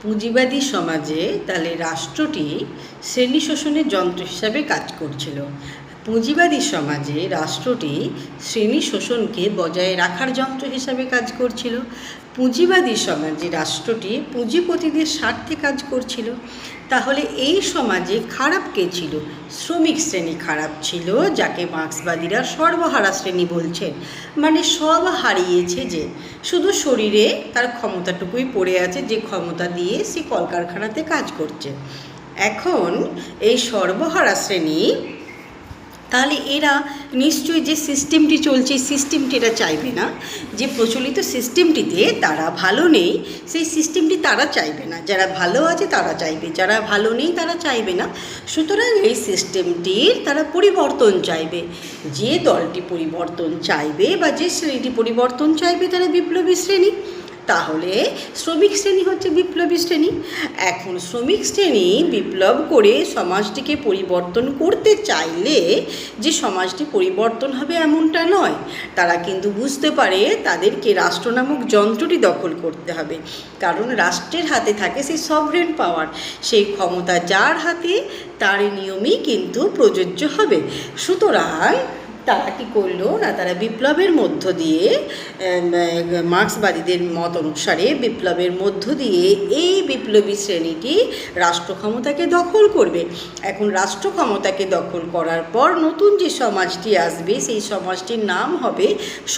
পুঁজিবাদী সমাজে তাহলে রাষ্ট্রটি শ্রেণী শোষণের যন্ত্র হিসাবে কাজ করছিল। পুঁজিবাদী সমাজে রাষ্ট্রটি শ্রেণী শোষণকে বজায় রাখার যন্ত্র হিসাবে কাজ করছিল। পুঁজিবাদী সমাজে রাষ্ট্রটি পুঁজিপতিদের স্বার্থে কাজ করছিল। তাহলে এই সমাজে খারাপ কে ছিল? শ্রমিক শ্রেণী খারাপ ছিল, যাকে মার্ক্সবাদীরা সর্বহারা শ্রেণী বলছেন। মানে সব হারিয়েছে, যে শুধু শরীরে তার ক্ষমতাটুকুই পড়ে আছে, যে ক্ষমতা দিয়ে সে কলকারখানাতে কাজ করছে। এখন এই সর্বহারা শ্রেণী, তাহলে এরা নিশ্চয়ই যে সিস্টেমটি চলছে এই সিস্টেমটি এরা চাইবে না। যে প্রচলিত সিস্টেমটিতে তারা ভালো নেই, সেই সিস্টেমটি তারা চাইবে না। যারা ভালো আছে তারা চাইবে, যারা ভালো নেই তারা চাইবে না। সুতরাং এই সিস্টেমটির তারা পরিবর্তন চাইবে। যে দলটি পরিবর্তন চাইবে বা যে শ্রেণীটি পরিবর্তন চাইবে তারা বিপ্লবী শ্রেণী। তাহলে শ্রমিক শ্রেণী হচ্ছে বিপ্লবী শ্রেণী। এখন শ্রমিক শ্রেণী বিপ্লব করে সমাজটিকে পরিবর্তন করতে চাইলে যে সমাজটি পরিবর্তন হবে এমনটা নয়। তারা কিন্তু বুঝতে পারে তাদেরকে রাষ্ট্র নামক যন্ত্রটি দখল করতে হবে। কারণ রাষ্ট্রের হাতে থাকে সেই সভরেন পাওয়ার। সেই ক্ষমতা যার হাতে তার নিয়মই কিন্তু প্রযোজ্য হবে। সুতরাং তারা কী করলো না, তারা বিপ্লবের মধ্য দিয়ে, মার্ক্সবাদীদের মত অনুসারে বিপ্লবের মধ্য দিয়ে এই বিপ্লবী শ্রেণীটি রাষ্ট্র ক্ষমতাকে দখল করবে। এখন রাষ্ট্র ক্ষমতাকে দখল করার পর নতুন যে সমাজটি আসবে সেই সমাজটির নাম হবে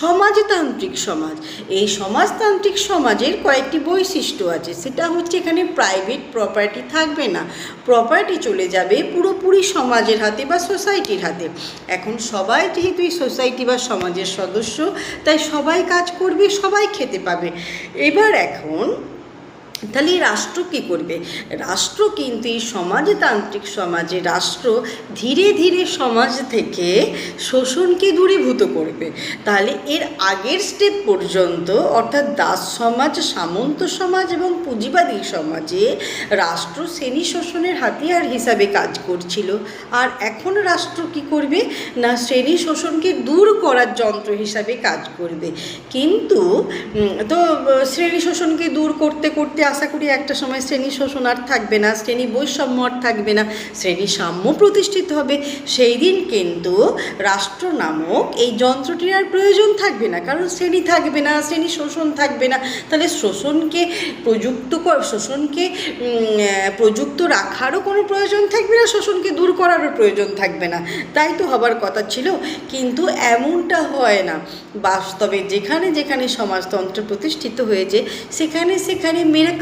সমাজতান্ত্রিক সমাজ। এই সমাজতান্ত্রিক সমাজের কয়েকটি বৈশিষ্ট্য আছে। সেটা হচ্ছে এখানে প্রাইভেট প্রপার্টি থাকবে না, প্রপার্টি চলে যাবে পুরোপুরি সমাজের হাতে বা সোসাইটির হাতে। এখন সবাই যেহেতু এই সোসাইটি বা সমাজের সদস্য, তাই সবাই কাজ করবে, সবাই খেতে পাবে। এবার এখন তাহলে রাষ্ট্র কী করবে? রাষ্ট্র কিন্তু এই সমাজতান্ত্রিক সমাজে রাষ্ট্র ধীরে ধীরে সমাজ থেকে শোষণকে দূরীভূত করবে। তাহলে এর আগের স্টেপ পর্যন্ত, অর্থাৎ দাস সমাজ, সামন্ত সমাজ এবং পুঁজিবাদী সমাজে রাষ্ট্র শ্রেণী শোষণের হাতিয়ার হিসাবে কাজ করছিল। আর এখন রাষ্ট্র কী করবে না, শ্রেণী শোষণকে দূর করার যন্ত্র হিসাবে কাজ করবে। কিন্তু তো শ্রেণী শোষণকে দূর করতে করতে আশা করি একটা সময় শ্রেণী শোষণ আর থাকবে না, শ্রেণী বৈষম্য আর থাকবে না, শ্রেণী সাম্য প্রতিষ্ঠিত হবে। সেই দিন কিন্তু রাষ্ট্র নামক এই যন্ত্রটির আর প্রয়োজন থাকবে না, কারণ শ্রেণী থাকবে না, শ্রেণী শোষণ থাকবে না। তাহলে শোষণকে প্রযুক্ত রাখারও কোনো প্রয়োজন থাকবে না, শোষণকে দূর করারও প্রয়োজন থাকবে না। তাই তো হবার কথা ছিল, কিন্তু এমনটা হয় না। বাস্তবে যেখানে যেখানে সমাজতন্ত্র প্রতিষ্ঠিত হয়েছে সেখানে সেখানে মিরাকল